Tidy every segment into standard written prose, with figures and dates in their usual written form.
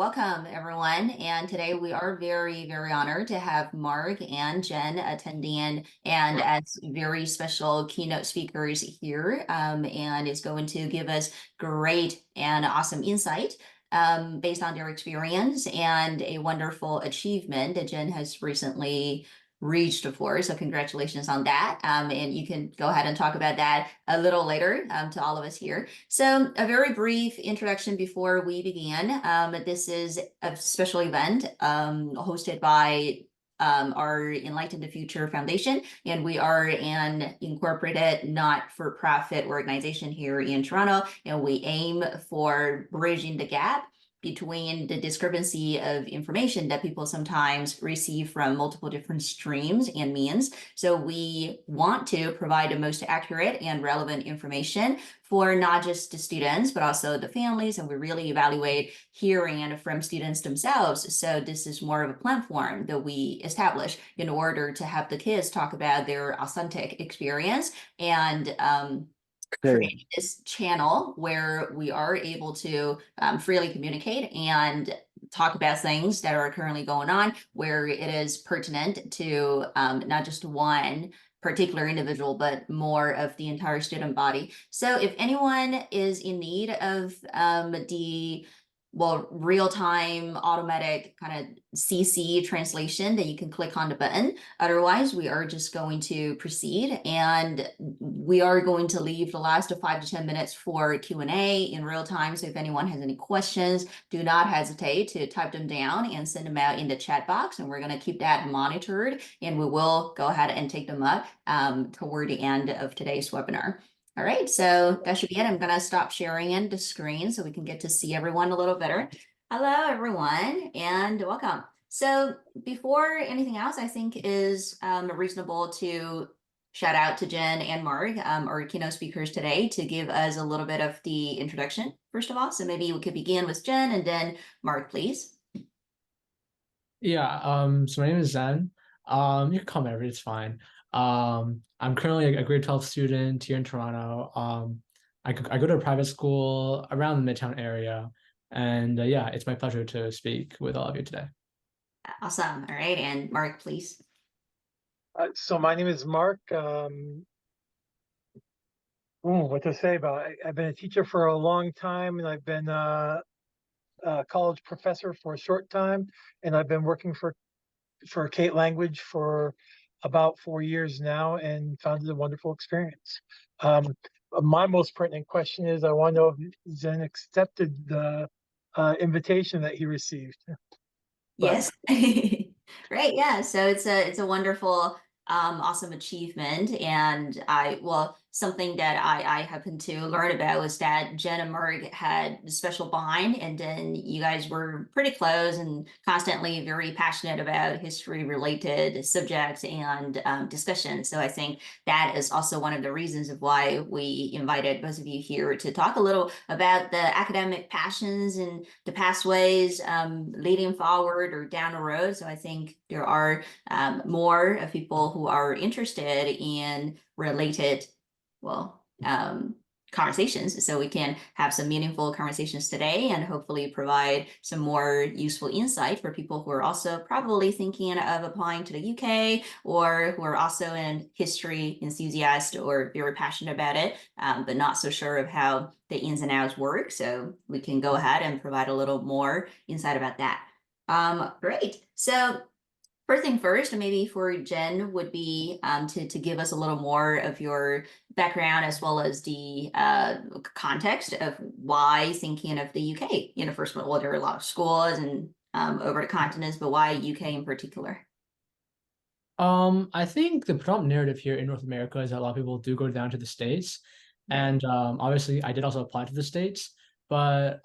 welcome everyone. And today we are very, very honored to have Mark and Jen attending and as very special keynote speakers here. And it's going to give us great and awesome insight based on their experience and a wonderful achievement that Jen has recently reached for. So congratulations on that. And you can go ahead and talk about that a little later to all of us here. So a very brief introduction before we begin. This is a special event hosted by our Enlighten the Future Foundation, and we are an incorporated not-for-profit organization here in Toronto, and we aim for bridging the gap between the discrepancy of information that people sometimes receive from multiple different streams and means. So we want to provide the most accurate and relevant information for not just the students, but also the families, and we really evaluate hearing from students themselves. So this is more of a platform that we establish in order to have the kids talk about their authentic experience and create this channel where we are able to freely communicate and talk about things that are currently going on, where it is pertinent to not just one particular individual, but more of the entire student body. So if anyone is in need of real-time automatic kind of CC translation, that you can click on the button. Otherwise, we are just going to proceed, and we are going to leave the last 5 to 10 minutes for Q&A in real time. So if anyone has any questions, do not hesitate to type them down and send them out in the chat box, and we're going to keep that monitored, and we will go ahead and take them up toward the end of today's webinar. All right, so that should be it. I'm going to stop sharing the screen so we can get to see everyone a little better. Hello, everyone, and welcome. So before anything else, I think is reasonable to shout out to Jen and Mark, our keynote speakers today, to give us a little bit of the introduction, first of all. So maybe we could begin with Jen and then Mark, please. Yeah, so my name is Zhen. You can call me Everett, it's fine. I'm currently a grade 12 student here in Toronto. I go to a private school around the Midtown area. And yeah, it's my pleasure to speak with all of you today. Awesome. All right, and Mark, please. So my name is Mark. What to say about it? I've been a teacher for a long time, and I've been a college professor for a short time, and I've been working for Kate Language for about 4 years now, and found it a wonderful experience. My most pertinent question is, I want to know if Zen accepted the invitation that he received. Yes. Great. Yeah. So it's a wonderful, awesome achievement. And something that I happened to learn about was that Jen and Mark had a special bond, and then you guys were pretty close and constantly very passionate about history related subjects and discussions. So I think that is also one of the reasons of why we invited both of you here to talk a little about the academic passions and the pathways leading forward or down the road. So I think there are more of people who are interested in related conversations. So we can have some meaningful conversations today and hopefully provide some more useful insight for people who are also probably thinking of applying to the UK, or who are also an history enthusiast or very passionate about it, but not so sure of how the ins and outs work. So we can go ahead and provide a little more insight about that. Great. So first thing first, maybe for Jen would be to give us a little more of your background as well as the context of why thinking of the UK in the first place. Well, there are a lot of schools and over the continents, but why UK in particular? I think the predominant narrative here in North America is that a lot of people do go down to the States. And obviously, I did also apply to the States. But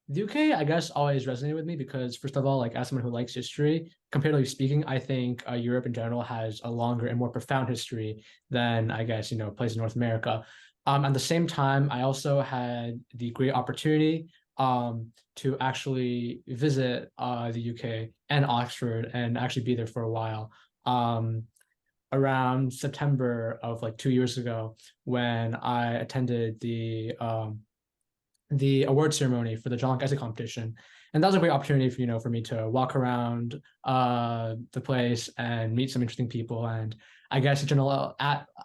the UK, I guess, always resonated with me because, first of all, like as someone who likes history, comparatively speaking, I think Europe in general has a longer and more profound history than, I guess, places in North America. At the same time, I also had the great opportunity to actually visit the UK and Oxford and actually be there for a while. Around September of like 2 years ago, when I attended the the award ceremony for the John Locke essay competition, and that was a great opportunity for for me to walk around the place and meet some interesting people, and I guess the general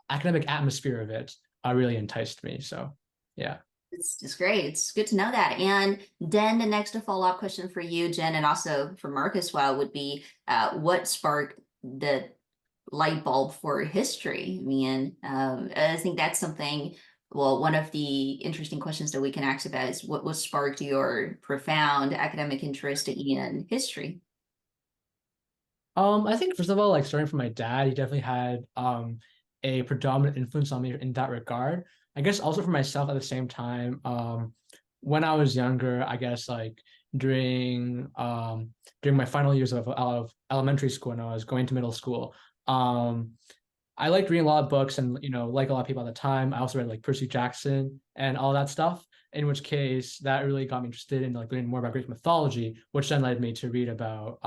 academic atmosphere of it really enticed me. So yeah. It's great. It's good to know that. And then the next follow-up question for you, Jen, and also for Mark as well, would be what sparked the light bulb for history? I mean, I think that's something, well, one of the interesting questions that we can ask about is what sparked your profound academic interest in history? I think first of all, like starting from my dad, he definitely had a predominant influence on me in that regard. I guess also for myself at the same time, when I was younger, I guess like during my final years of elementary school and I was going to middle school, um, I liked reading a lot of books and like a lot of people at the time. I also read like Percy Jackson and all that stuff. In which case, that really got me interested in like learning more about Greek mythology, which then led me to read about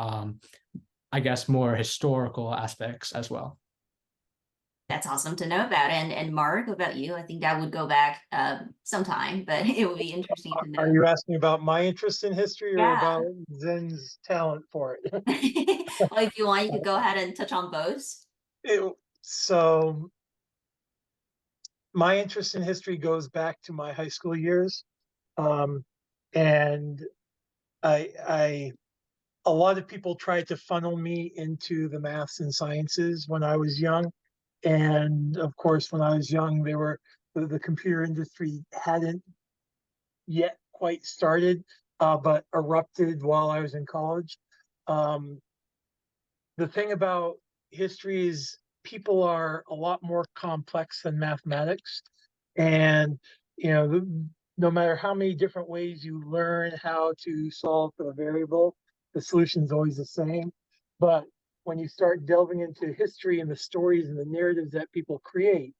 I guess more historical aspects as well. That's awesome to know about. And Mark, about you? I think that would go back sometime, but it would be interesting to Are know. you asking about my interest in history or Yeah. about Zen's talent for it? Well, if you want, you could go ahead and touch on both. It- so my interest in history goes back to my high school years. Um, and I a lot of people tried to funnel me into the maths and sciences when I was young. And of course, when I was young, the computer industry hadn't yet quite started, but erupted while I was in college. Um, the thing about history is people are a lot more complex than mathematics. And, no matter how many different ways you learn how to solve a variable, the solution is always the same. But when you start delving into history and the stories and the narratives that people create,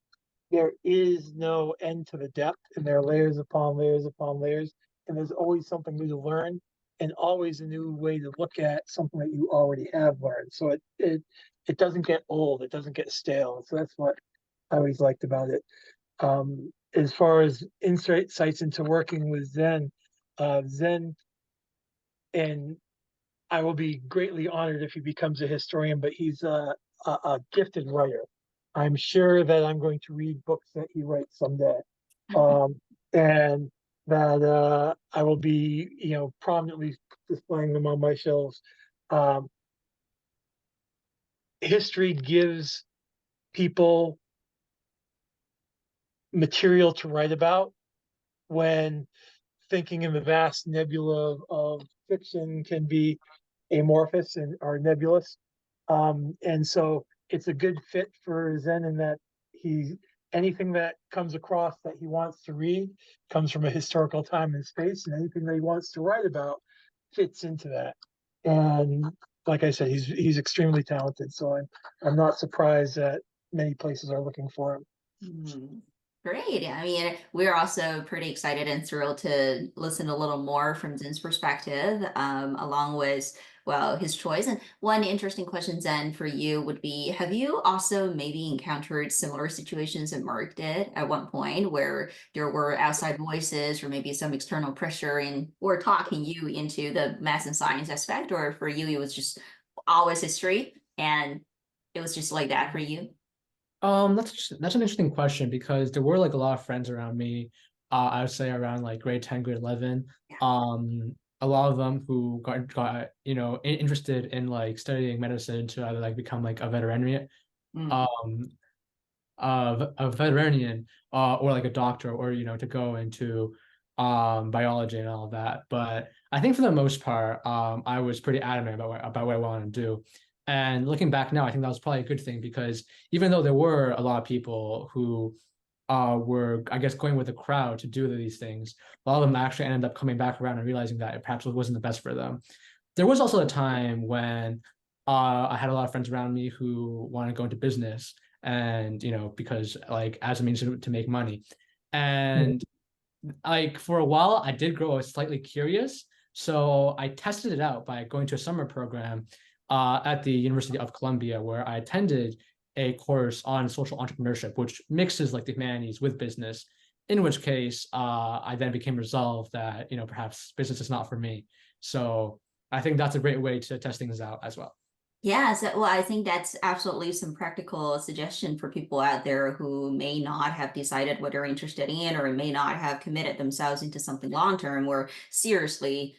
there is no end to the depth, and there are layers upon layers upon layers, and there's always something new to learn, and always a new way to look at something that you already have learned. So it doesn't get old, it doesn't get stale. So that's what I always liked about it. As far as insights into working with Zen, and I will be greatly honored if he becomes a historian, but he's a gifted writer. I'm sure that I'm going to read books that he writes someday. Um, and that I will be, prominently displaying them on my shelves. Um, History gives people material to write about when thinking in the vast nebula of fiction can be amorphous and are nebulous. And so it's a good fit for Zen in that he anything that comes across that he wants to read comes from a historical time and space, and anything that he wants to write about fits into that. And like I said, he's extremely talented. So I'm not surprised that many places are looking for him. Mhm. Great. I mean, we're also pretty excited and thrilled to listen a little more from Zen's perspective, along with, well, his choice. And one interesting question, Zen, for you would be, have you also maybe encountered similar situations that Mark did at one point where there were outside voices or maybe some external pressure in or talking you into the math and science aspect, or for you, it was just always history and it was just like that for you? That's an interesting question because there were like a lot of friends around me. I would say around like grade 10, grade 11. A lot of them who got interested in like studying medicine to either like become like a veterinarian, Mm. um, a veterinarian, or like a doctor, or to go into biology and all of that. But I think for the most part, I was pretty adamant about what I wanted to do. And looking back now, I think that was probably a good thing because even though there were a lot of people who were, I guess, going with the crowd to do these things, a lot of them actually ended up coming back around and realizing that it perhaps wasn't the best for them. There was also a time when I had a lot of friends around me who wanted to go into business, and because like as a means to make money, and like for a while I did grow slightly curious, so I tested it out by going to a summer program at the University of Columbia, where I attended a course on social entrepreneurship, which mixes like the humanities with business. in which case I then became resolved that, perhaps business is not for me. So I think that's a great way to test things out as well. Yeah, so well, I think that's absolutely some practical suggestion for people out there who may not have decided what they're interested in or may not have committed themselves into something long term or seriously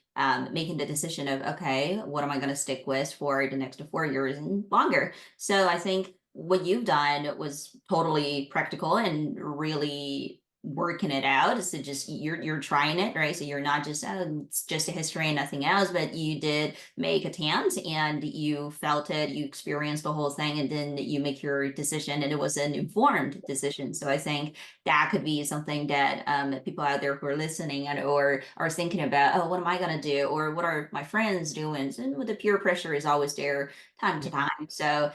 making the decision of, okay, what am I going to stick with for the next 4 years and longer? So I think what you've done was totally practical and really working it out. So just you're trying it, right? So you're not just it's just a history and nothing else, but you did make attempts and you felt it, you experienced the whole thing, and then you make your decision, and it was an informed decision. So I think that could be something that people out there who are listening and or are thinking about, oh, what am I going to do, or what are my friends doing? And the peer pressure is always there time to time. So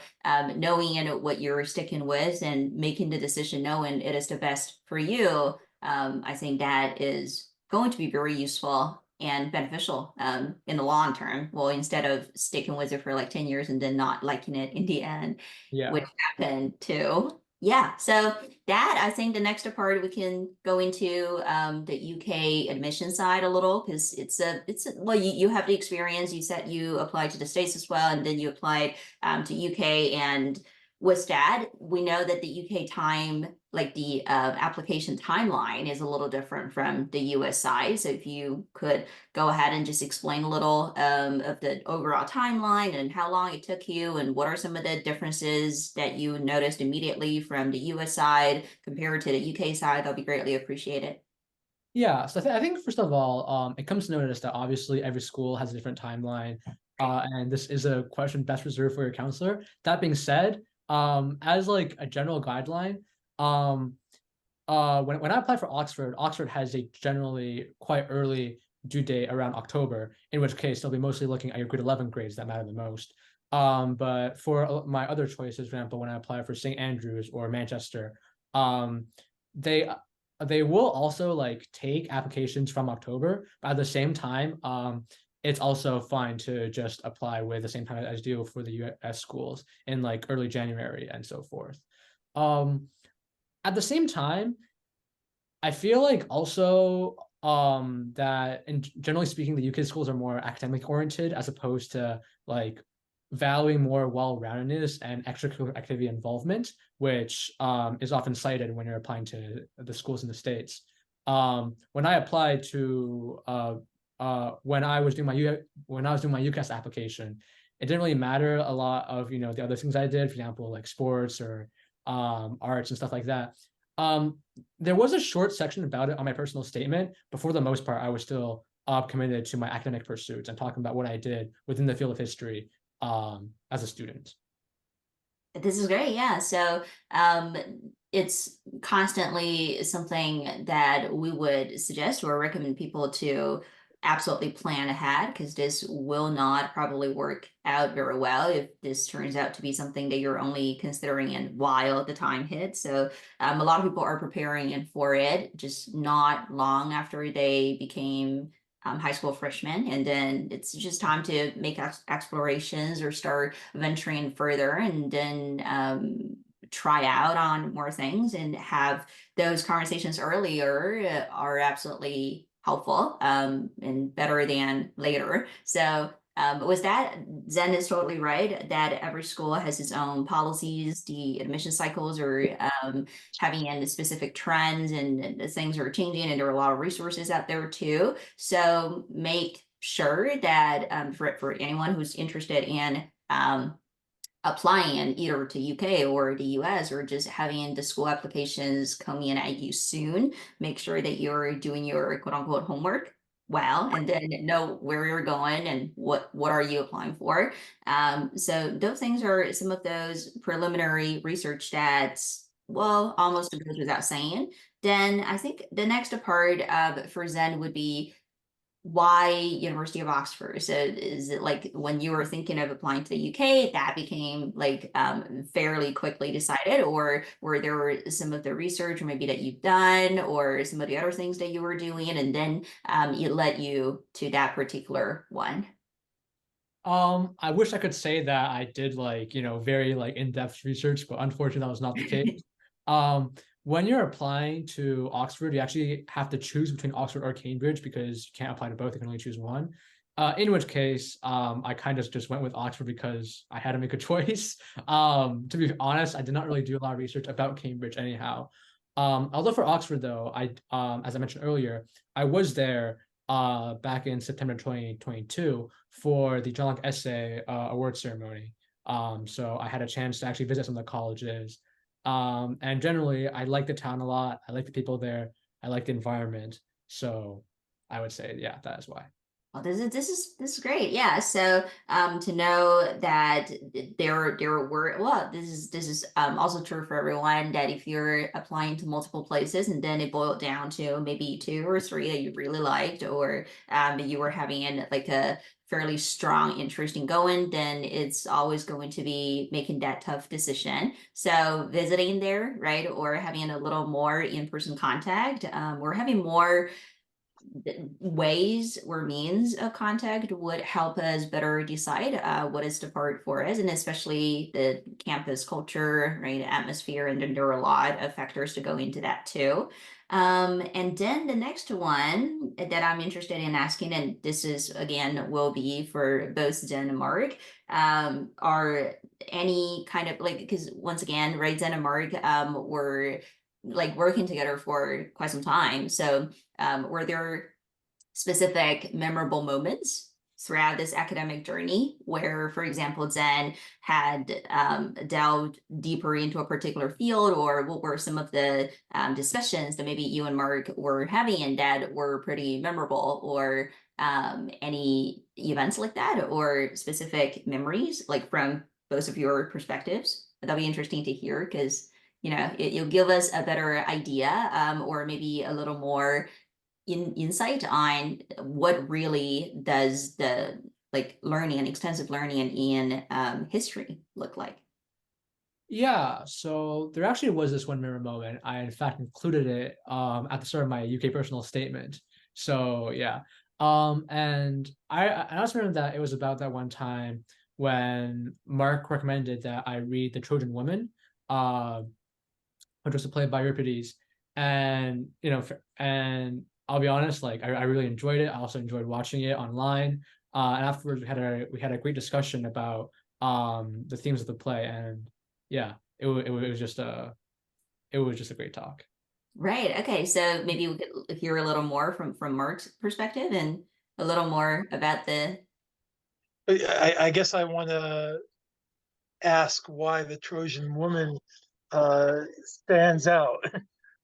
knowing what you're sticking with and making the decision knowing it is the best for you, I think that is going to be very useful and beneficial in the long term. Well, instead of sticking with it for like 10 years and then not liking it in the end, which Yeah. happened too. Yeah, so that I think the next part we can go into the UK admission side a little because well you have the experience. You said you applied to the States as well, and then you applied to UK, and with that we know that the UK time, like the application timeline, is a little different from the US side. So if you could go ahead and just explain a little of the overall timeline and how long it took you, and what are some of the differences that you noticed immediately from the US side compared to the UK side, that'll be greatly appreciated. Yeah, so I think first of all, it comes to notice that obviously every school has a different timeline, and this is a question best reserved for your counselor. That being said, as like a general guideline, um, when I applied for Oxford, Oxford has a generally quite early due date around October, in which case they'll be mostly looking at your grade 11 grades that matter the most. But for my other choices, for example, when I applied for St. Andrews or Manchester, um, they they will also like take applications from October, but at the same time, it's also fine to just apply with the same time as you do for the US schools in like early January and so forth. Um, at the same time, I feel like also that in generally speaking, the UK schools are more academic oriented as opposed to like valuing more well-roundedness and extracurricular activity involvement, which is often cited when you're applying to the schools in the States. When I applied to when I was doing my UCAS application, it didn't really matter a lot of the other things I did, for example, like sports or arts and stuff like that. Um, there was a short section about it on my personal statement, but for the most part, I was still committed to my academic pursuits and talking about what I did within the field of history as a student. This is great. Yeah. So um, it's constantly something that we would suggest or recommend people to absolutely plan ahead, because this will not probably work out very well if this turns out to be something that you're only considering and while the time hits. So a lot of people are preparing and for it just not long after they became high school freshmen, and then it's just time to make explorations or start venturing further, and then try out on more things and have those conversations earlier are absolutely helpful and better than later. So was that Zen is totally right that every school has its own policies, the admission cycles are having in the specific trends, and the things are changing, and there are a lot of resources out there too. So make sure that for anyone who's interested in applying either to UK or the US, or just having the school applications coming in at you soon, make sure that you're doing your quote unquote homework well, and then know where you're going and what are you applying for. So those things are some of those preliminary research that's, well, almost goes without saying. Then I think the next part for Zen would be, why University of Oxford? So is it like when you were thinking of applying to the UK, that became like fairly quickly decided, or were there some of the research or maybe that you've done or some of the other things that you were doing, and then it led you to that particular one? I wish I could say that I did like, very like in-depth research, but unfortunately that was not the case. Um, when you're applying to Oxford, you actually have to choose between Oxford or Cambridge because you can't apply to both. You can only choose one. In which case, I kind of just went with Oxford because I had to make a choice. To be honest, I did not really do a lot of research about Cambridge anyhow. Although for Oxford, though, as I mentioned earlier, I was there back in September 2022 for the John Locke Essay Award ceremony. So I had a chance to actually visit some of the colleges. And generally, I like the town a lot. I like the people there. I like the environment. So I would say, yeah, that is why. Well, this is great. Yeah. So to know that there were, well, this is also true for everyone, that if you're applying to multiple places and then it boiled down to maybe two or three that you really liked, or you were having like a fairly strong interest in going, then it's always going to be making that tough decision. So visiting there, right, or having a little more in-person contact, or having more ways or means of contact would help us better decide what is the part for us, and especially the campus culture, right, atmosphere, and then there are a lot of factors to go into that too. And then the next one that I'm interested in asking, and this is again will be for both Zen and Mark, are any kind of like, because once again, right, Zen and Mark were like working together for quite some time. So were there specific memorable moments throughout this academic journey where, for example, Zen had delved deeper into a particular field, or what were some of the discussions that maybe you and Mark were having and that were pretty memorable, or any events like that, or specific memories, like from both of your perspectives? That'd be interesting to hear because, you'll give us a better idea, or maybe a little more insight on what really does the like learning and extensive learning in history look like. Yeah, so there actually was this one mirror moment. I in fact included it at the start of my UK personal statement. So yeah. And I also remember that it was about that one time when Mark recommended that I read The Trojan Woman, uh, which was a play by Euripides. And and I'll be honest, like I really enjoyed it. I also enjoyed watching it online. And afterwards we had a great discussion about the themes of the play, and yeah, it was just a great talk. Right. Okay. So maybe we could hear a little more from Mark's perspective and a little more about the. I guess I want to ask why the Trojan Woman stands out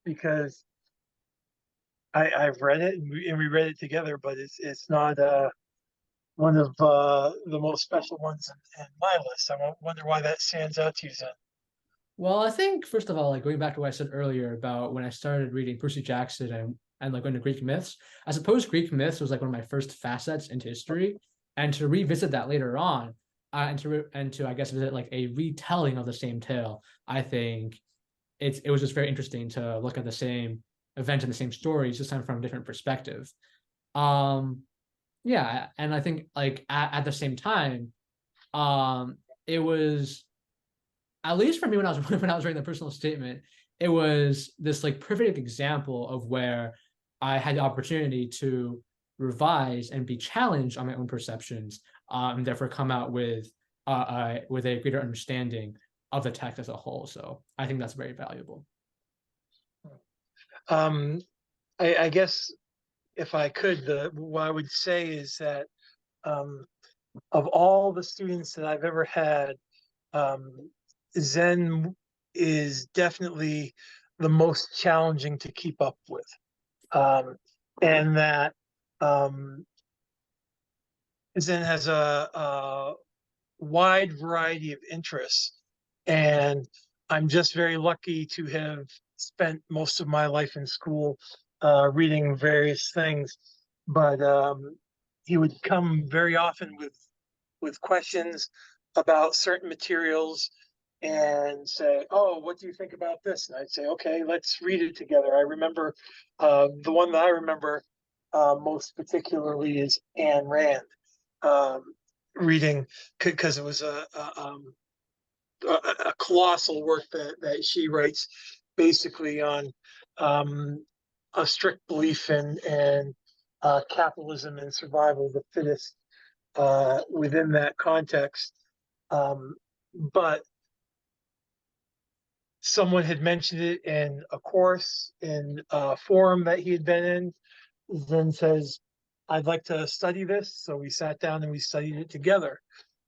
because I've read it and we read it together, but it's not one of the most special ones in my list. I wonder why that stands out to you, Zen. Well, I think first of all, like going back to what I said earlier about when I started reading Percy Jackson and like going to Greek myths, I suppose Greek myths was like one of my first facets into history, and to revisit that later on, and to I guess visit like a retelling of the same tale, I think it was just very interesting to look at the same event and the same stories, just kind of from a different perspective. Um, yeah, and I think like at the same time, it was, at least for me when I was when I was writing the personal statement, it was this like perfect example of where I had the opportunity to revise and be challenged on my own perceptions, and therefore come out with a greater understanding of the text as a whole. So I think that's very valuable. Um, I guess if I could, what I would say is that um, of all the students that I've ever had, um, Zen is definitely the most challenging to keep up with. And that um, Zen has a wide variety of interests. And I'm just very lucky to have spent most of my life in school reading various things. But he would come very often with questions about certain materials and say, "Oh, what do you think about this?" And I'd say, "Okay, let's read it together." I remember the one that I remember most particularly is Ayn Rand. Um, Reading because it was a colossal work that she writes, basically on a strict belief in capitalism and survival of the fittest within that context. But someone had mentioned it in a course in a forum that he had been in. Then says, I'd like to study this. So we sat down and we studied it together.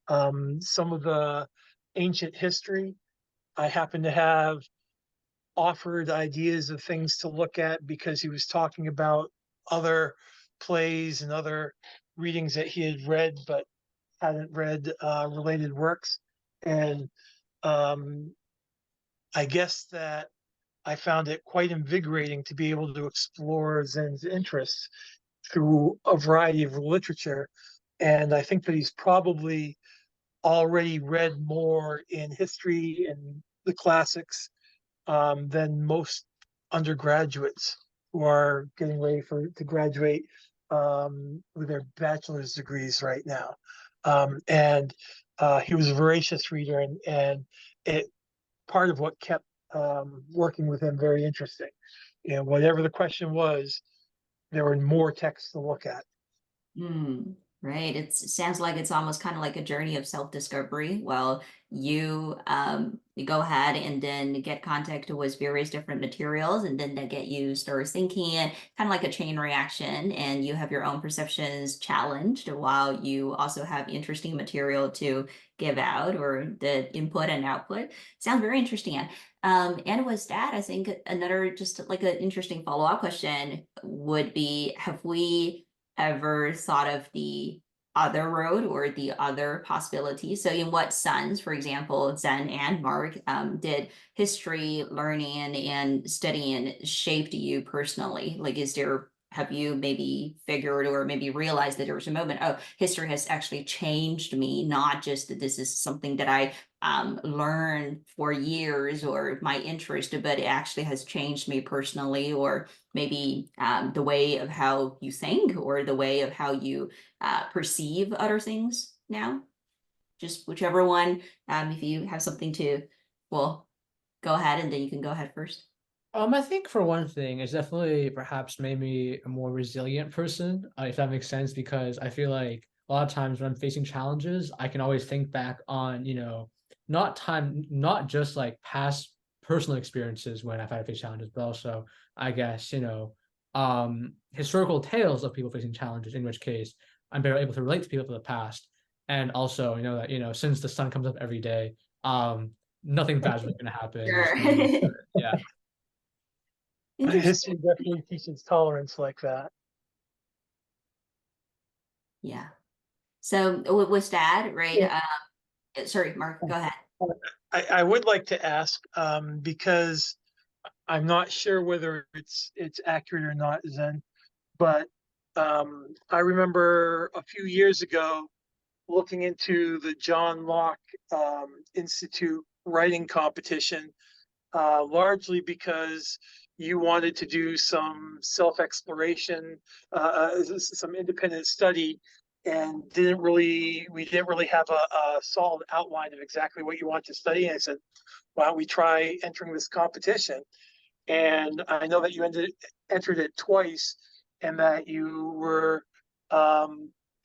Some of the ancient history, I happen to have offered ideas of things to look at because he was talking about other plays and other readings that he had read but hadn't read related works. And I guess that I found it quite invigorating to be able to explore Zen's interests through a variety of literature. And I think that he's probably already read more in history and the classics than most undergraduates who are getting ready to graduate with their bachelor's degrees right now. And he was a voracious reader, and it part of what kept working with him very interesting. You know, whatever the question was, there were more texts to look at. Right. It sounds like it's almost kind of like a journey of self-discovery. Well, you go ahead and then get contact with various different materials, and then they get you start thinking, kind of like a chain reaction, and you have your own perceptions challenged while you also have interesting material to give out, or the input and output. Sounds very interesting. And with that, I think another just like an interesting follow-up question would be, have we ever thought of the other road or the other possibility? So in what sense, for example, Zen and Mark, did history learning and studying shaped you personally? Like, have you maybe figured or maybe realized that there was a moment, oh, history has actually changed me, not just that this is something that I learned for years or my interest, but it actually has changed me personally, or maybe the way of how you think or the way of how you perceive other things now? Just whichever one. If you have something to, well, go ahead, and then you can go ahead first. I think for one thing, it's definitely perhaps made me a more resilient person, if that makes sense, because I feel like a lot of times when I'm facing challenges, I can always think back on, not just like past personal experiences when I've had to face challenges, but also, I guess, historical tales of people facing challenges, in which case I'm better able to relate to people of the past. And also, that, since the sun comes up every day, nothing bad is really going to happen. Sure. Yeah. History definitely teaches tolerance like that. Yeah. So with that, right? Yeah. Sorry, Mark, go ahead. I would like to ask because I'm not sure whether it's accurate or not, Zen, but I remember a few years ago looking into the John Locke Institute writing competition, largely because you wanted to do some self-exploration, some independent study, and we didn't really have a solid outline of exactly what you want to study. And I said, why don't we try entering this competition? And I know that you entered it twice, and that you were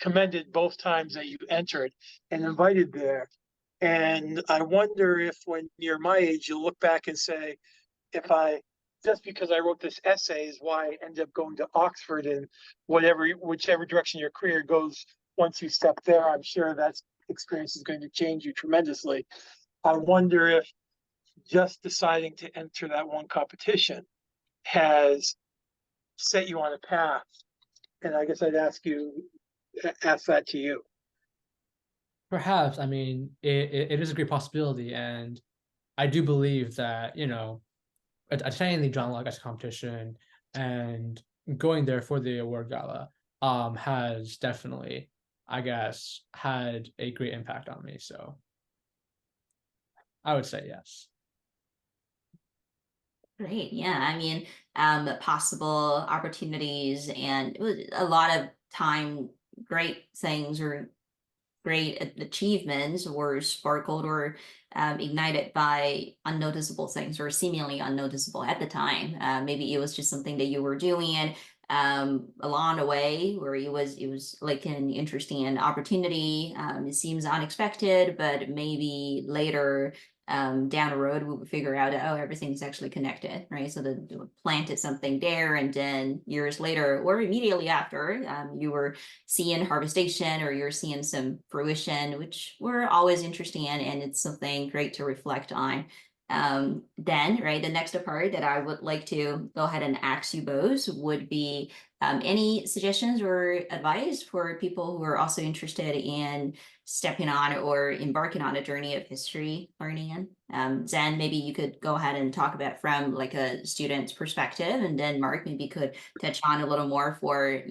commended both times that you entered and invited there. And I wonder if when you're my age, you'll look back and say, if I just because I wrote this essay is why I ended up going to Oxford, and whichever direction your career goes once you step there, I'm sure that experience is going to change you tremendously. I wonder if just deciding to enter that one competition has set you on a path. And I guess I'd ask that to you. Perhaps, I mean, it is a great possibility, and I do believe that, attending the John Locke competition and going there for the award gala has definitely, I guess, had a great impact on me. So I would say yes. Great. Yeah. I mean, possible opportunities, and it was a lot of time, great things or great achievements were sparkled or ignited by unnoticeable things or seemingly unnoticeable at the time. Maybe it was just something that you were doing along the way where it was like an interesting opportunity. It seems unexpected, but maybe later down the road we would figure out that, oh, everything's actually connected, right? So the planted something there, and then years later or immediately after, you were seeing harvestation or you're seeing some fruition, which we're always interested in, and it's something great to reflect on. Then, right, the next part that I would like to go ahead and ask you both would be any suggestions or advice for people who are also interested in stepping on or embarking on a journey of history learning. Zen, maybe you could go ahead and talk about from like a student's perspective, and then Mark maybe could touch on a little more for,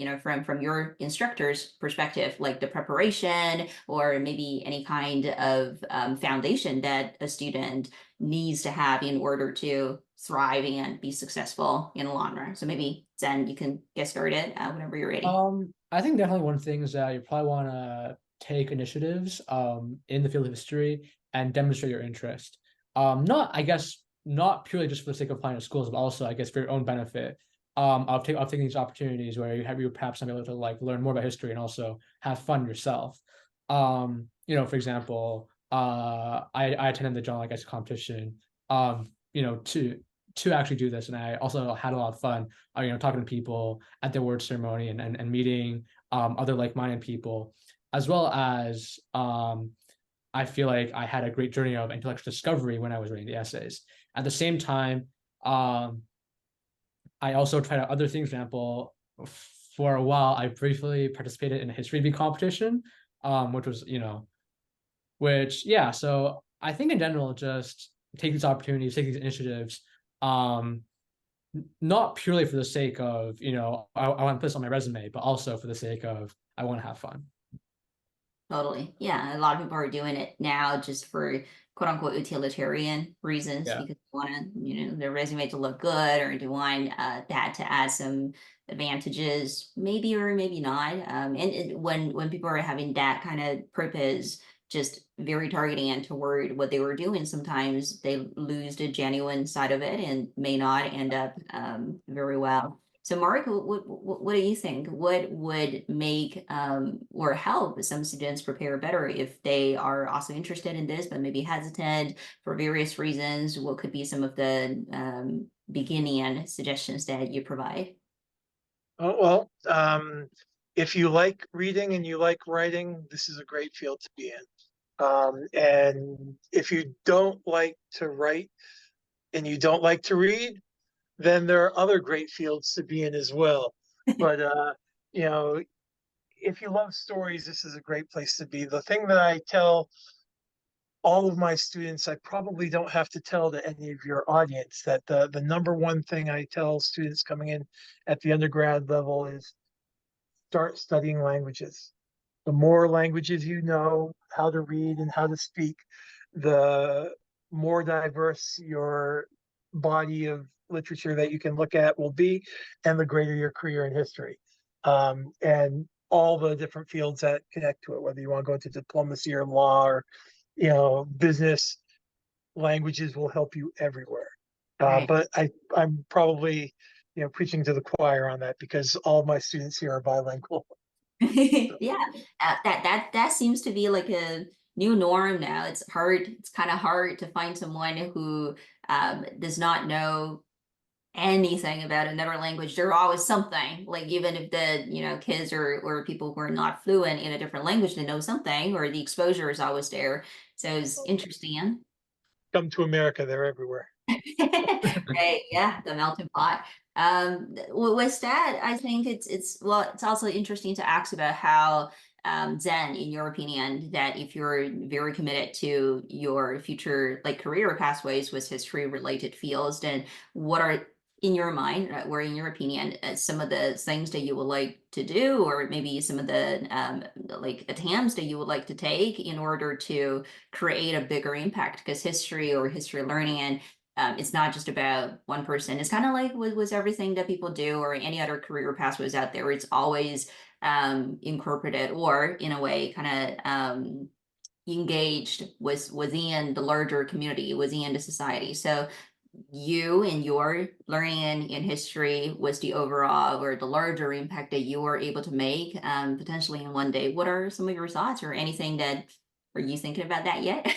from your instructor's perspective, like the preparation or maybe any kind of foundation that a student needs to have in order to thrive and be successful in the long run. So maybe Zen, you can get started whenever you're ready. I think definitely one thing is that you probably want to take initiatives in the field of history and demonstrate your interest. Not, I guess, not purely just for the sake of applying to schools, but also, I guess, for your own benefit. Of taking these opportunities where you perhaps be able to like learn more about history and also have fun yourself. For example, I attended the John Like Ice competition, to actually do this, and I also had a lot of fun, talking to people at the award ceremony and meeting other like-minded people, as well as I feel like I had a great journey of intellectual discovery when I was writing the essays. At the same time, I also tried out other things. For example, for a while, I briefly participated in a history bee competition, which was, yeah. So I think in general, just take these opportunities, take these initiatives, not purely for the sake of, I want to put this on my resume, but also for the sake of, I want to have fun. Totally. Yeah. A lot of people are doing it now just for quote unquote utilitarian reasons, Yeah. because they want to, their resume to look good, or they want that to add some advantages, maybe or maybe not. When people are having that kind of purpose, just very targeting and toward what they were doing, sometimes they lose the genuine side of it and may not end up very well. So, Mark, what do you think? What would make or help some students prepare better if they are also interested in this, but maybe hesitant for various reasons? What could be some of the beginning suggestions that you provide? Oh, well, if you like reading and you like writing, this is a great field to be in. And if you don't like to write and you don't like to read, then there are other great fields to be in as well. But you know, if you love stories, this is a great place to be. The thing that I tell all of my students, I probably don't have to tell to any of your audience, that the number one thing I tell students coming in at the undergrad level is start studying languages. The more languages you know how to read and how to speak, the more diverse your body of literature that you can look at will be, and the greater your career in history. And all the different fields that connect to it, whether you want to go into diplomacy or law or, business, languages will help you everywhere. Right. But I'm probably, preaching to the choir on that because all of my students here are bilingual. Yeah, that seems to be like a new norm now. It's hard. It's kind of hard to find someone who does not know anything about another language. There's always something, like even if the kids or people who are not fluent in a different language, they know something, or the exposure is always there. So it's interesting. Come to America, they're everywhere. Right, yeah, the melting pot. With that, I think it's also interesting to ask about how Zen, in your opinion, that if you're very committed to your future like career pathways with history related fields, then what are in your mind, or in your opinion, some of the things that you would like to do, or maybe some of the like attempts that you would like to take in order to create a bigger impact? Because history or history learning it's not just about one person. It's kind of like with everything that people do or any other career pathways out there. It's always incorporated or in a way kind of engaged within the larger community, within the society. So you and your learning in history was the overall or the larger impact that you were able to make potentially in one day. What are some of your thoughts or anything that are you thinking about that yet?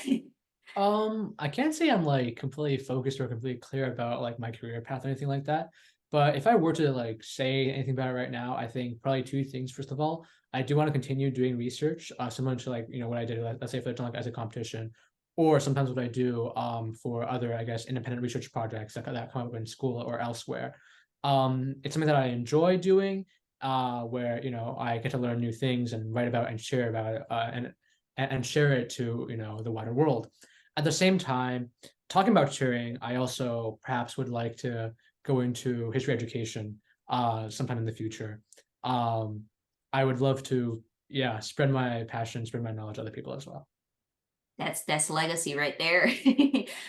I can't say I'm like completely focused or completely clear about like my career path or anything like that. But if I were to like say anything about it right now, I think probably two things. First of all, I do want to continue doing research, similar to like, what I did, let's say if it's like as a competition, or sometimes what I do for other, I guess, independent research projects that come up in school or elsewhere. It's something that I enjoy doing, where, I get to learn new things and write about and share about it, and share it to, the wider world. At the same time, talking about cheering, I also perhaps would like to go into history education sometime in the future. Um, I would love to, yeah, spread my passion, spread my knowledge to other people as well. That's legacy right there,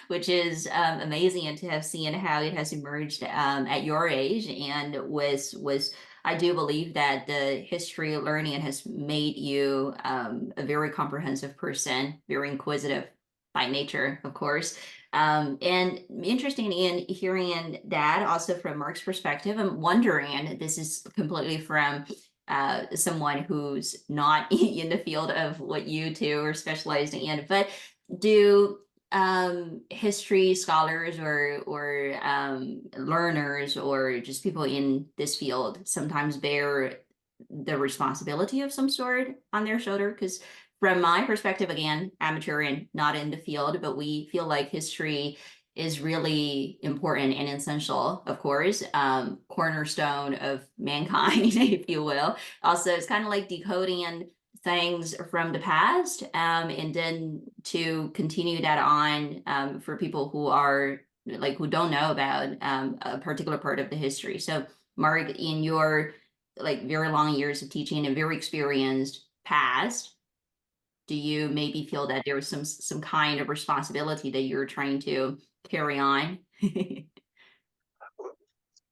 which is amazing, and to have seen how it has emerged at your age and was I do believe that the history learning has made you a very comprehensive person, very inquisitive by nature, of course. And interesting in hearing that also from Mark's perspective, I'm wondering, this is completely from someone who's not in the field of what you two are specialized in, but do history scholars or learners or just people in this field sometimes bear the responsibility of some sort on their shoulder? Because from my perspective, again, amateur and not in the field, but we feel like history is really important and essential, of course, cornerstone of mankind, if you will. Also, it's kind of like decoding things from the past, and then to continue that on for people who are like who don't know about a particular part of the history. So, Mark, in your like very long years of teaching and very experienced past, do you maybe feel that there was some kind of responsibility that you're trying to carry on?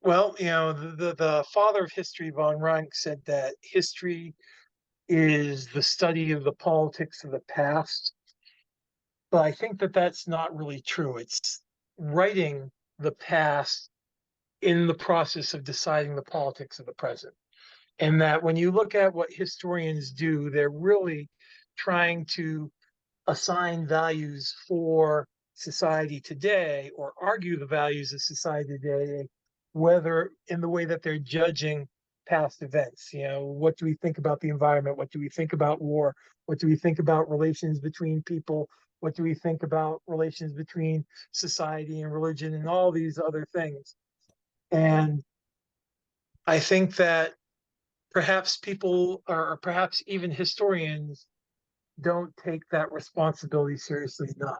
Well, the father of history, von Ranke, said that history is the study of the politics of the past. But I think that that's not really true. It's writing the past in the process of deciding the politics of the present. And that when you look at what historians do, they're really trying to assign values for society today or argue the values of society today, whether in the way that they're judging past events. What do we think about the environment? What do we think about war? What do we think about relations between people? What do we think about relations between society and religion and all these other things? And I think that perhaps people, or perhaps even historians, don't take that responsibility seriously enough.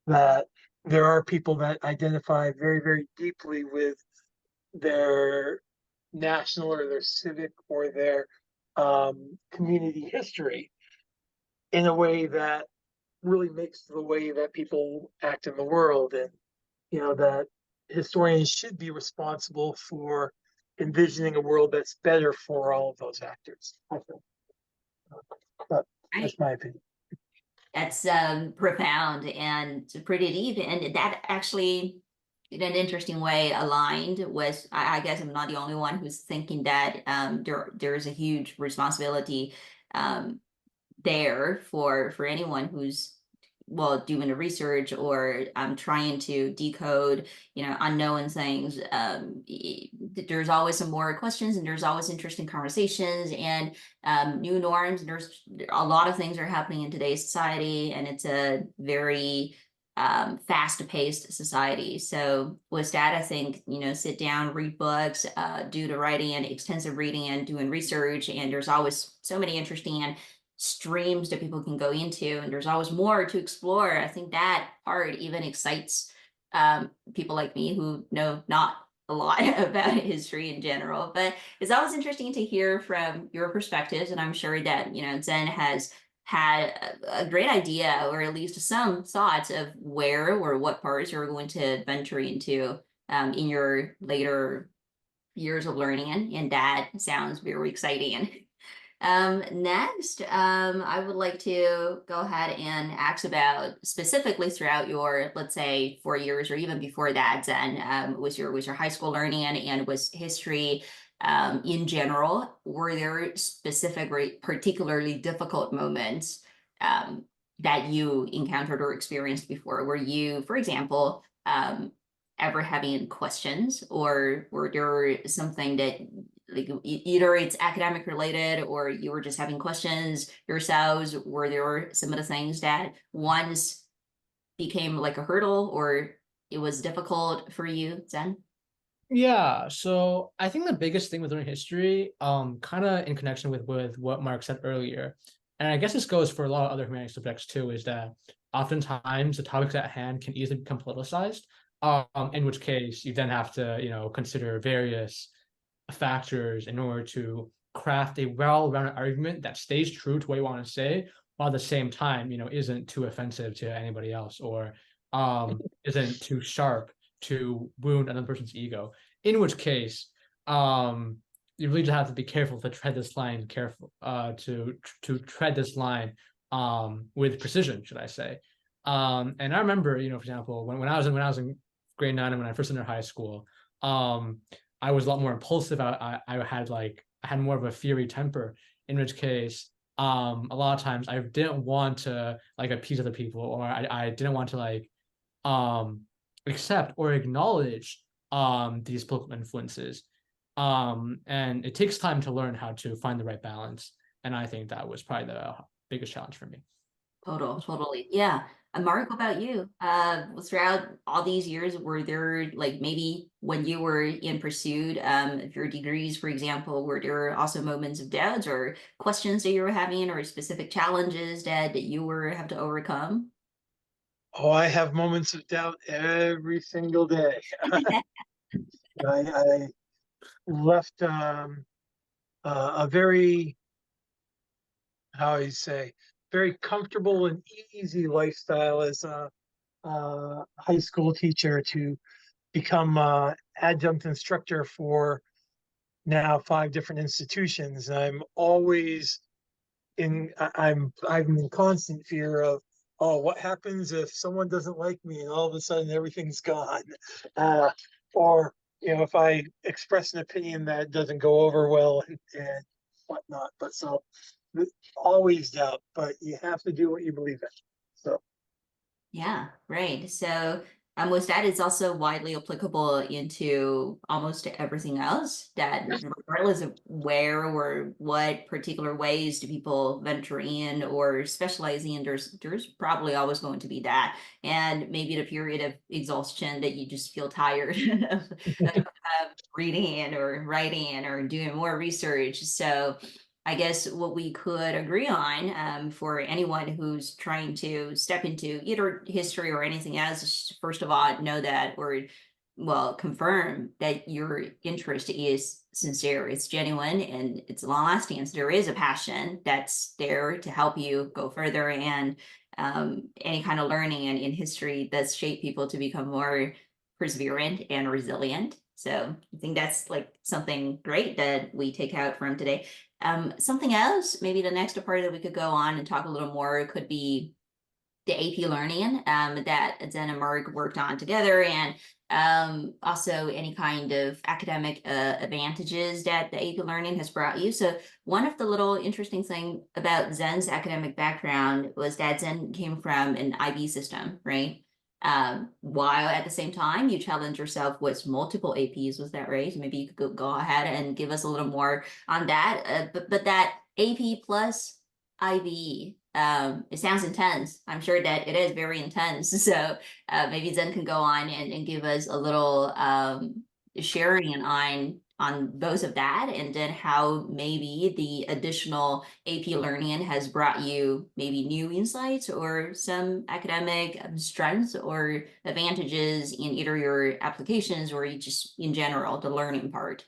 That there are people that identify very, very deeply with their national or their civic or their community history in a way that really makes the way that people act in the world. And, that historians should be responsible for envisioning a world that's better for all of those actors. I think. But Right. that's my opinion. That's profound and pretty deep, and that actually, in an interesting way, aligned with. I guess I'm not the only one who's thinking that there is a huge responsibility um, there for anyone who's doing the research or trying to decode unknown things. There's always some more questions and there's always interesting conversations and new norms, and there's a lot of things are happening in today's society, and it's a very fast-paced society. So with that, I think sit down, read books, do the writing and extensive reading and doing research, and there's always so many interesting streams that people can go into, and there's always more to explore. I think that part even excites people like me who know not a lot about history in general, but it's always interesting to hear from your perspectives, and I'm sure that Zen has had a great idea, or at least some thoughts of where or what parts you're going to venture into in your later years of learning, and that sounds very exciting. Next, I would like to go ahead and ask about specifically throughout your, let's say, 4 years or even before that, Zen, was your high school learning and was history in general, were there specific or particularly difficult moments that you encountered or experienced before? Were you, for example, ever having questions, or were there something that like either it's academic related or you were just having questions yourselves? Were there some of the things that once became like a hurdle or it was difficult for you, Zen? Yeah, so I think the biggest thing with learning history, kind of in connection with what Mark said earlier, and I guess this goes for a lot of other humanities subjects too, is that oftentimes the topics at hand can easily become politicized, in which case you then have to, consider various factors in order to craft a well-rounded argument that stays true to what you want to say, while at the same time, isn't too offensive to anybody else or isn't too sharp to wound another person's ego. In which case, you really just have to be careful to tread this line to tread this line with precision, should I say. And I remember, for example, when I was in grade 9 and when I first entered high school, I was a lot more impulsive. I had more of a fiery temper, in which case, a lot of times I didn't want to like appease other people, or I didn't want to like um accept or acknowledge these political influences. And it takes time to learn how to find the right balance. And I think that was probably the biggest challenge for me. Totally. Yeah. And Mark, what about you? Throughout all these years, were there like maybe when you were in pursuit of your degrees, for example, were there also moments of doubts or questions that you were having or specific challenges that you were have to overcome? Oh, I have moments of doubt every single day. I left a very, how do you say, very comfortable and easy lifestyle as a high school teacher to become adjunct instructor for now 5 different institutions. I'm always I'm in constant fear of, oh, what happens if someone doesn't like me and all of a sudden everything's gone, uh, or if I express an opinion that doesn't go over well and whatnot. But so always doubt, but you have to do what you believe in. So. Yeah, right. So with that, it's also widely applicable into almost everything else that regardless of where or what particular ways do people venture in or specialize in, there's probably always going to be that. And maybe the period of exhaustion that you just feel tired of reading or writing or doing more research. So I guess what we could agree on for anyone who's trying to step into either history or anything else, is first of all, know that or well, confirm that your interest is sincere, it's genuine, and it's long lasting. So there is a passion that's there to help you go further, and any kind of learning in history does shape people to become more perseverant and resilient. So I think that's like something great that we take out from today. Something else, maybe the next part that we could go on and talk a little more could be the AP learning that Zen and Mark worked on together, and also any kind of academic advantages that the AP learning has brought you. So one of the little interesting thing about Zen's academic background was that Zen came from an IB system, right? While at the same time you challenge yourself with multiple APs, was that right? Maybe you could go ahead and give us a little more on that. But that AP plus IB, it sounds intense. I'm sure that it is very intense. So maybe Zen can go on and give us a little sharing on both of that, and then how maybe the additional AP learning has brought you maybe new insights or some academic strengths or advantages in either your applications or just in general the learning part.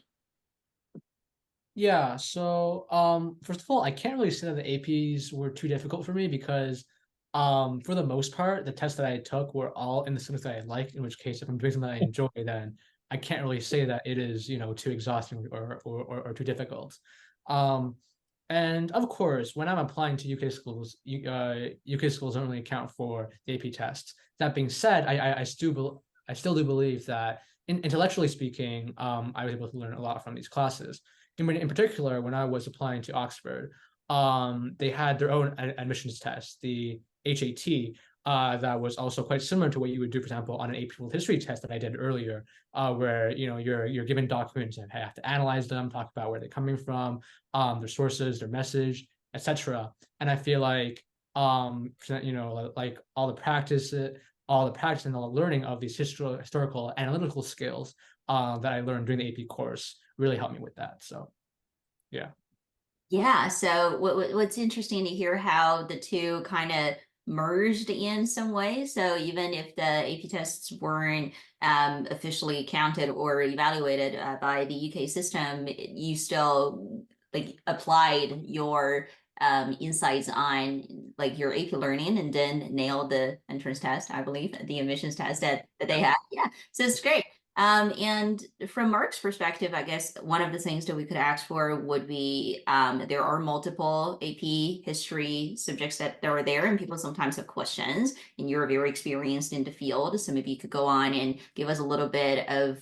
Yeah, so first of all, I can't really say that the APs were too difficult for me because for the most part, the tests that I took were all in the subjects that I liked, in which case if I'm doing something that I enjoy, then I can't really say that it is, too exhausting or too difficult. Um and of course, when I'm applying to UK schools, UK schools don't really account for the AP tests. That being said, I still do believe that intellectually speaking, I was able to learn a lot from these classes. In particular, when I was applying to Oxford, they had their own admissions test, the HAT, that was also quite similar to what you would do, for example, on an AP World History test that I did earlier, where you're given documents and have to analyze them, talk about where they're coming from, their sources, their message, etc. And I feel like like all the practice and all the learning of these historical analytical skills that I learned during the AP course really helped me with that. So yeah. Yeah, so what's interesting to hear how the two kind of merged in some way. So even if the AP tests weren't officially counted or evaluated by the UK system, you still like applied your insights on like your AP learning and then nailed the entrance test, I believe, the admissions test that they had. Yeah, so it's great. And from Mark's perspective, I guess one of the things that we could ask for would be there are multiple AP history subjects that are there, and people sometimes have questions, and you're very experienced in the field. So maybe you could go on and give us a little bit of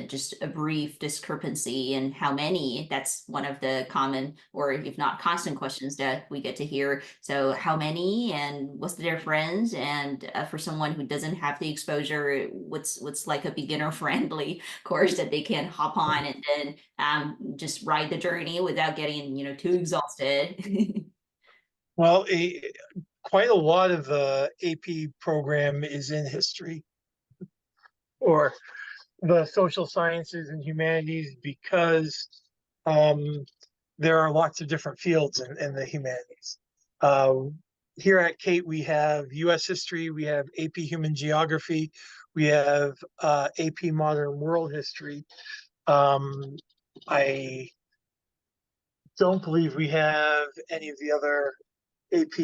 just a brief discrepancy and how many. That's one of the common, or if not constant questions that we get to hear. So how many and what's the difference? And for someone who doesn't have the exposure, what's like a beginner friendly course that they can hop on and then just ride the journey without getting, too exhausted. Well, quite a lot of the AP program is in history or the social sciences and humanities because um, there are lots of different fields in the humanities. Uh, Here at Kate, we have US history, we have AP human geography, we have AP modern world history. Um, I don't believe we have any of the other AP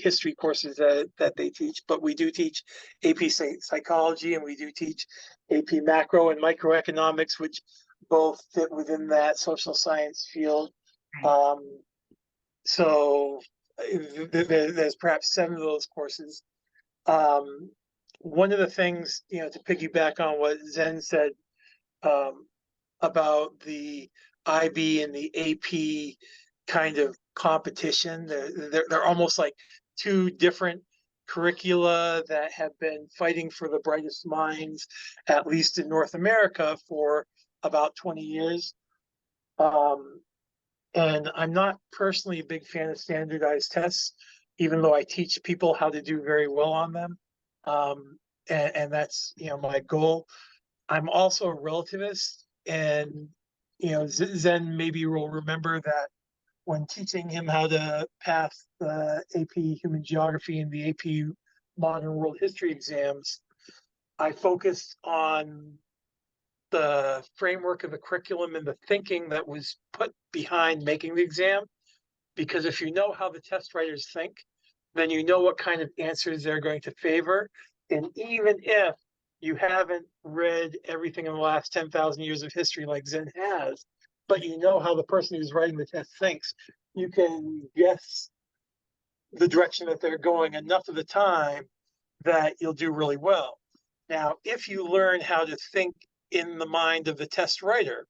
history courses that they teach, but we do teach AP psychology and we do teach AP macro and microeconomics, which both fit within that social science field. Um, so there's perhaps 7 of those courses. Um, One of the things, to piggyback on what Zen said um, about the IB and the AP kind of competition. They're almost like two different curricula that have been fighting for the brightest minds, at least in North America, for about 20 years. Um, and I'm not personally a big fan of standardized tests, even though I teach people how to do very well on them. Um, and that's my goal. I'm also a relativist, and Zen maybe will remember that when teaching him how to pass the AP Human Geography and the AP Modern World History exams, I focused on the framework of the curriculum and the thinking that was put behind making the exam. Because if you know how the test writers think, then you know what kind of answers they're going to favor. And even if you haven't read everything in the last 10,000 years of history like Zen has, but you know how the person who's writing the test thinks, you can guess the direction that they're going enough of the time that you'll do really well. Now, if you learn how to think in the mind of the test writer,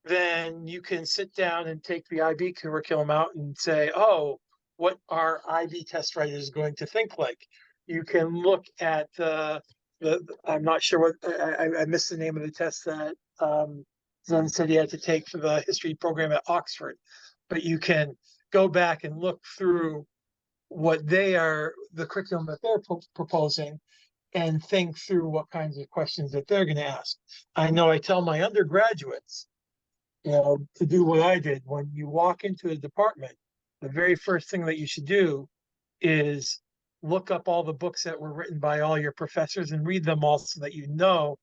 then you can sit down and take the IB curriculum out and say, oh, what are IB test writers going to think like? You can look at I'm not sure what, I missed the name of the test that Zen said he had to take for the history program at Oxford, but you can go back and look through the curriculum that they're proposing and think through what kinds of questions that they're going to ask. I know I tell my undergraduates, to do what I did. When you walk into a department, the very first thing that you should do is look up all the books that were written by all your professors and read them all so that you know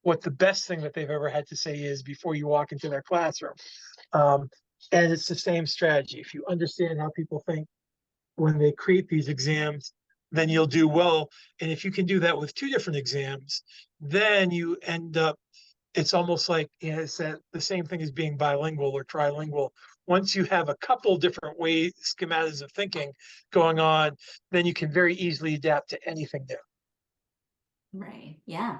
what the best thing that they've ever had to say is before you walk into their classroom. Um, and it's the same strategy. If you understand how people think when they create these exams, then you'll do well. And if you can do that with two different exams, then you end up, it's almost like, you know, it's that the same thing as being bilingual or trilingual. Once you have a couple different ways, schematics of thinking going on, then you can very easily adapt to anything new. Right. Yeah.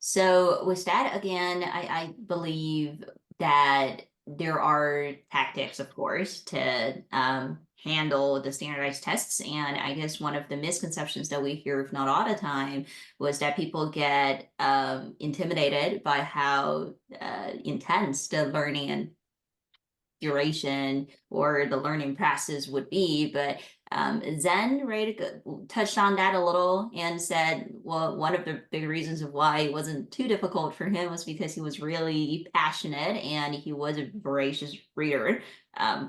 So with that, again, I believe that there are tactics, of course, to handle the standardized tests. And I guess one of the misconceptions that we hear, if not all the time, was that people get intimidated by how intense the learning duration or the learning process would be. But Zen, right, touched on that a little and said, well, one of the big reasons of why it wasn't too difficult for him was because he was really passionate and he was a voracious reader,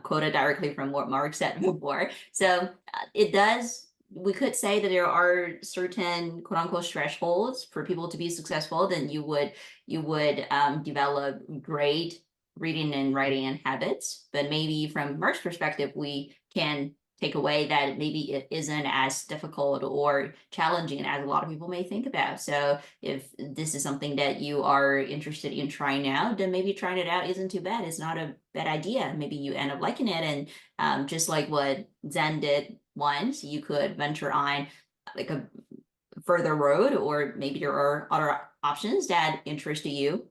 quoted directly from what Mark said before. So it does. We could say that there are certain quote unquote thresholds for people to be successful. Then you would develop great reading and writing habits. But maybe from Mark's perspective, we can take away that maybe it isn't as difficult or challenging as a lot of people may think about. So if this is something that you are interested in trying out, then maybe trying it out isn't too bad. It's not a bad idea. Maybe you end up liking it. And just like what Zen did once, you could venture on like a further road, or maybe there are other options that interest you,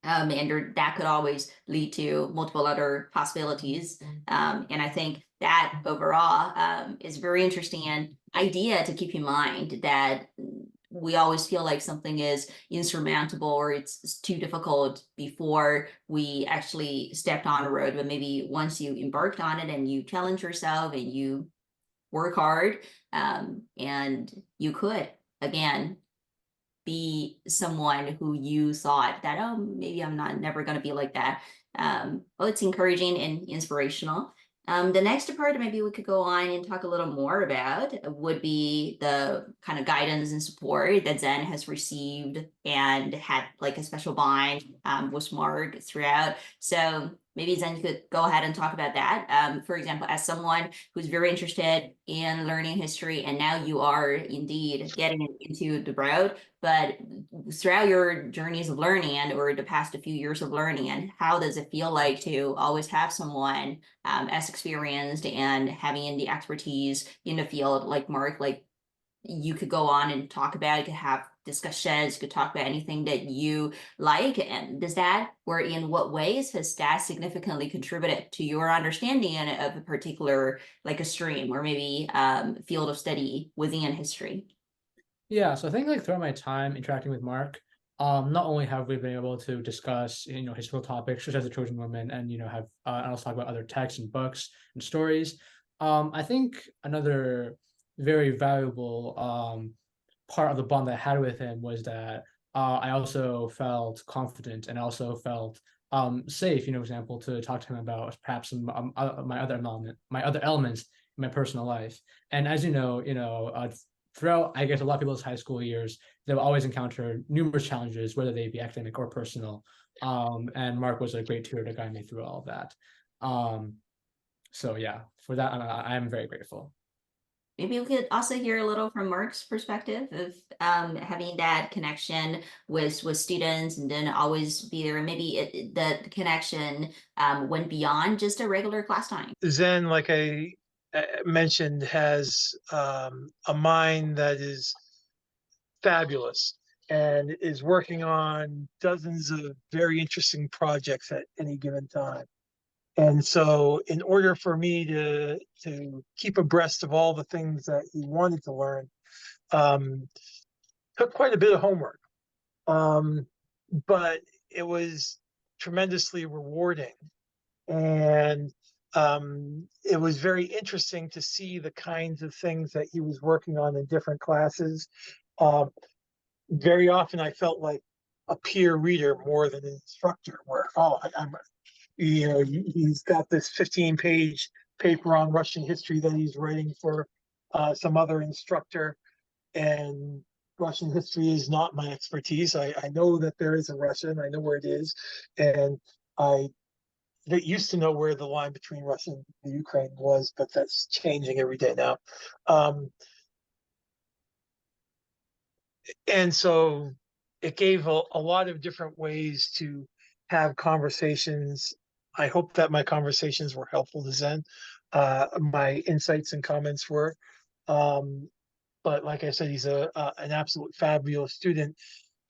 and that could always lead to multiple other possibilities. And I think that overall is a very interesting idea to keep in mind, that we always feel like something is insurmountable or it's too difficult before we actually stepped on a road. But maybe once you embarked on it and you challenge yourself and you work hard, and you could, again, be someone who you thought that, oh, maybe I'm not never going to be like that. Well, it's encouraging and inspirational. The next part maybe we could go on and talk a little more about would be the kind of guidance and support that Zen has received and had like a special bond with Mark throughout. So maybe Zen, you could go ahead and talk about that. For example, as someone who's very interested in learning history, and now you are indeed getting into the road, but throughout your journeys of learning or the past few years of learning, how does it feel like to always have someone as experienced and having the expertise in the field like Mark? Like, you could go on and talk about, you could have discussions, you could talk about anything that you like. And does that, or in what ways has that significantly contributed to your understanding of a particular, like a stream or maybe field of study within history? Yeah, so I think like throughout my time interacting with Mark, not only have we been able to discuss, historical topics such as the Trojan Woman, and have and also talk about other texts and books and stories. I think another very valuable part of the bond that I had with him was that I also felt confident and also felt safe, for example, to talk to him about perhaps some my other elements in my personal life. And as throughout, I guess, a lot of people's high school years, they'll always encounter numerous challenges, whether they be academic or personal. And Mark was a great tutor to guide me through all of that. So yeah, for that, I am very grateful. Maybe we could also hear a little from Mark's perspective of having that connection with students, and then always be there. And maybe the connection went beyond just a regular class time. Zen, like I mentioned, has a mind that is fabulous and is working on dozens of very interesting projects at any given time. And so in order for me to keep abreast of all the things that he wanted to learn, took quite a bit of homework. But it was tremendously rewarding. And it was very interesting to see the kinds of things that he was working on in different classes. Very often I felt like a peer reader more than an instructor, where, he's got this 15-page paper on Russian history that he's writing for some other instructor. And Russian history is not my expertise. I know that there is a Russian, I know where it is, and I that used to know where the line between Russia and the Ukraine was, but that's changing every day now. Um, and so it gave a lot of different ways to have conversations. I hope that my conversations were helpful to Zen. My insights and comments were. Um, but like I said, he's an absolute fabulous student.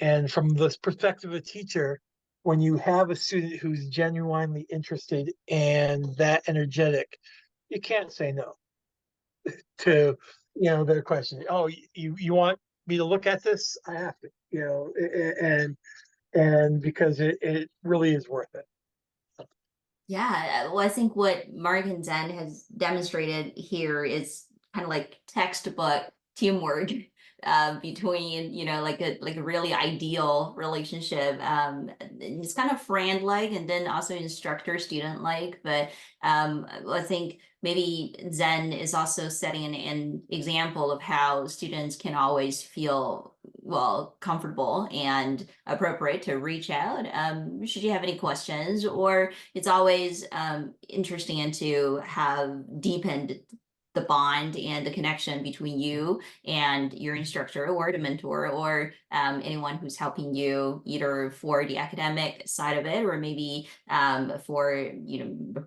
And from the perspective of a teacher, when you have a student who's genuinely interested and that energetic, you can't say no to, their question. Oh, you want me to look at this? I have to, and because it really is worth it. Yeah, well, I think what Mark and Zen has demonstrated here is kind of like textbook teamwork between, like a really ideal relationship. It's kind of friend-like and then also instructor student-like, but I think maybe Zen is also setting an example of how students can always feel well comfortable and appropriate to reach out should you have any questions, or it's always interesting to have deepened the bond and the connection between you and your instructor or the mentor or anyone who's helping you either for the academic side of it or maybe for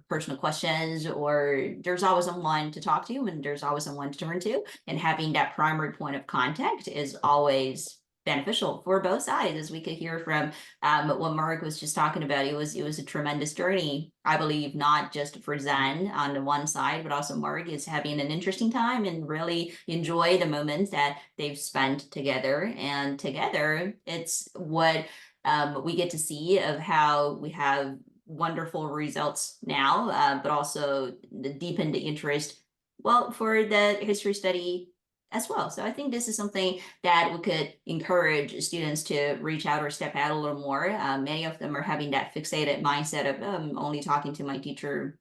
personal questions, or there's always someone to talk to and there's always someone to turn to, and having that primary point of contact is always beneficial for both sides. As we could hear from what Mark was just talking about, it was a tremendous journey, I believe, not just for Zen on the one side, but also Mark is having an interesting time and really enjoy the moments that they've spent together. And together, it's what we get to see of how we have wonderful results now, but also the deepened interest, well, for the history study as well. So I think this is something that we could encourage students to reach out or step out a little more. Many of them are having that fixated mindset of only talking to my teacher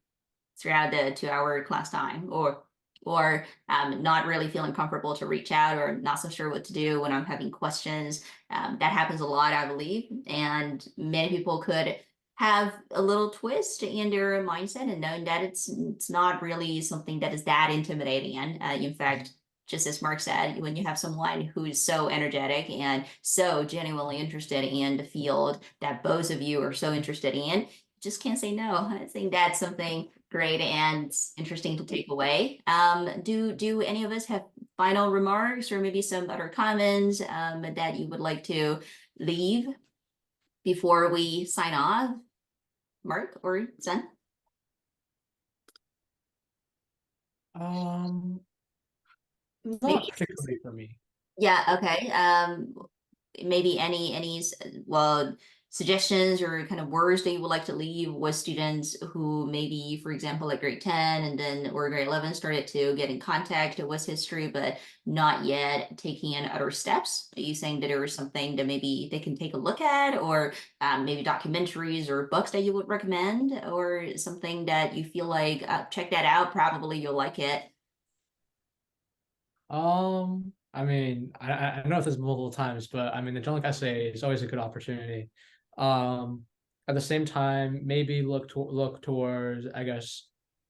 throughout the 2 hour class time, or not really feeling comfortable to reach out or not so sure what to do when I'm having questions. That happens a lot, I believe, and many people could have a little twist in their mindset and knowing that it's not really something that is that intimidating. And in fact, just as Mark said, when you have someone who is so energetic and so genuinely interested in the field that both of you are so interested in, just can't say no. I think that's something great and interesting to take away. Do any of us have final remarks or maybe some other comments that you would like to leave before we sign off? Mark or Zen? Not Maybe. particularly for me. Yeah, okay. Maybe any well suggestions or kind of words that you would like to leave with students who maybe, for example, like grade 10 and then or grade 11 started to get in contact with history, but not yet taking in other steps. Are you saying that there is something that maybe they can take a look at, or maybe documentaries or books that you would recommend, or something that you feel like check that out, probably you'll like it? I mean, I know this multiple times, but I mean, the journal essay is always a good opportunity. Um, at the same time, maybe look towards, I guess,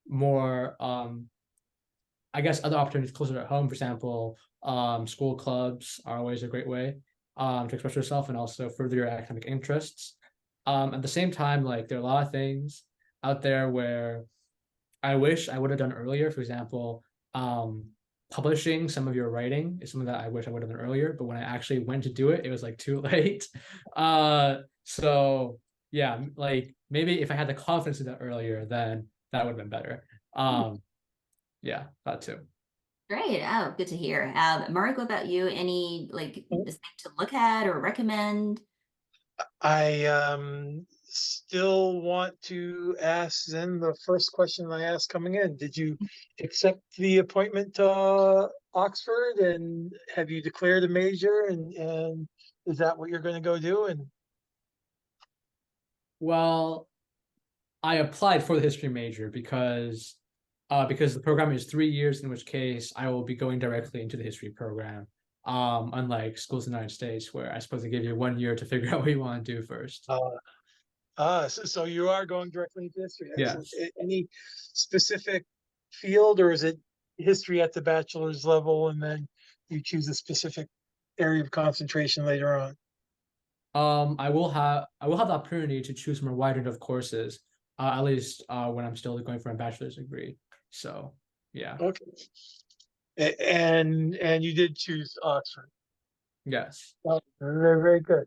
more I guess other opportunities closer at home. For example, school clubs are always a great way to express yourself and also further your academic interests. At the same time, like there are a lot of things out there where I wish I would have done earlier. For example, publishing some of your writing is something that I wish I would have done earlier, but when I actually went to do it, it was like too late. So yeah, like maybe if I had the confidence to do that earlier, then that would have been better. Yeah, that too. Great. Oh, good to hear. Mark, what about you? Any like this thing to look at or recommend? I still want to ask Zen the first question I asked coming in. Did you accept the appointment to Oxford, and have you declared a major, and is that what you're going to go do? And Well, I applied for the history major because the program is 3 years, in which case I will be going directly into the history program. unlike schools in the United States, where I suppose they give you 1 year to figure out what you want to do first. So you are going directly into history. Excellent. Yes. Any specific field, or is it history at the bachelor's level, and then you choose a specific area of concentration later on? I will have the opportunity to choose from a wide range of courses, at least when I'm still going for a bachelor's degree. So yeah, Okay. And you did choose Oxford. yes. Oh, very, very good.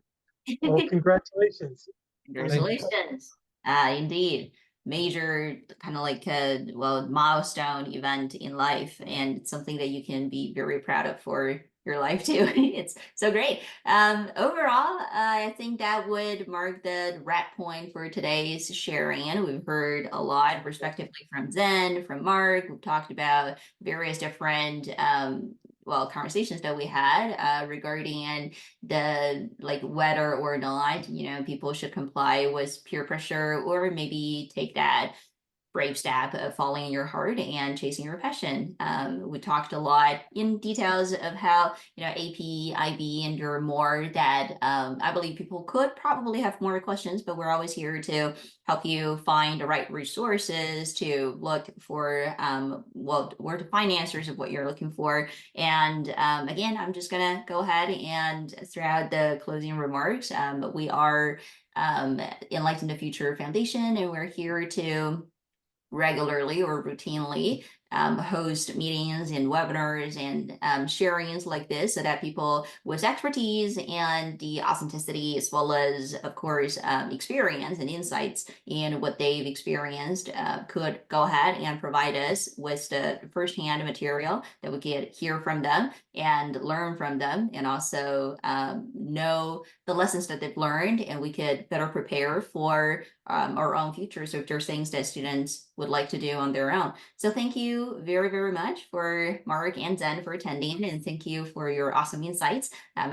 Well, congratulations. Thank you. Congratulations. Indeed. Major kind of like a milestone event in life, and it's something that you can be very proud of for your life too. It's so great. Overall, I think that would mark the wrap point for today's sharing. We've heard a lot, respectively, from Zen, from Mark. We've talked about various different conversations that we had regarding the like whether or not people should comply with peer pressure, or maybe take that brave step of following your heart and chasing your passion. We talked a lot in details of how AP, IB, and your more that I believe people could probably have more questions, but we're always here to help you find the right resources to look for where to find answers of what you're looking for. And again, I'm just gonna go ahead and throughout the closing remarks, we are Enlighten the Future Foundation, and we're here to regularly or routinely host meetings and webinars and sharings like this, so that people with expertise and the authenticity, as well as, of course, experience and insights in what they've experienced, could go ahead and provide us with the firsthand material that we could hear from them and learn from them, and also know the lessons that they've learned, and we could better prepare for our own futures if there's things that students would like to do on their own. So thank you very, very much for Mark and Zen for attending, and thank you for your awesome insights. I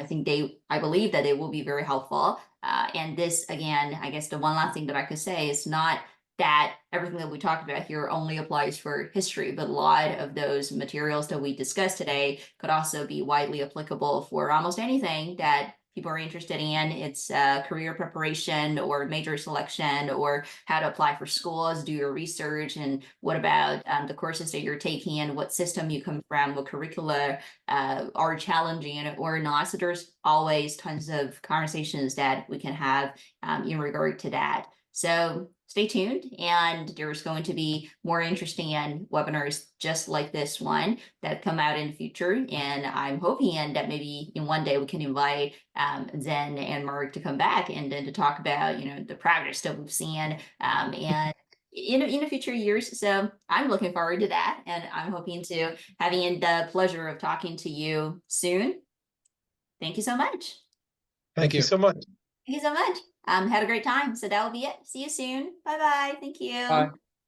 believe that it will be very helpful. And this, again, I guess the one last thing that I could say is not that everything that we talked about here only applies for history, but a lot of those materials that we discussed today could also be widely applicable for almost anything that people are interested in. It's career preparation or major selection, or how to apply for schools, do your research, and what about the courses that you're taking, and what system you come from, what curricula are challenging or not. So there's always tons of conversations that we can have in regard to that. So stay tuned, and there's going to be more interesting webinars just like this one that come out in the future. And I'm hoping that maybe in one day we can invite Zen and Mark to come back and then to talk about the progress that we've seen and in the future years. So I'm looking forward to that, and I'm hoping to having the pleasure of talking to you soon. Thank you so much. Thank you so much. Thank you so much. Had a great time. So that will be it. See you soon. Bye bye. Thank you. Bye.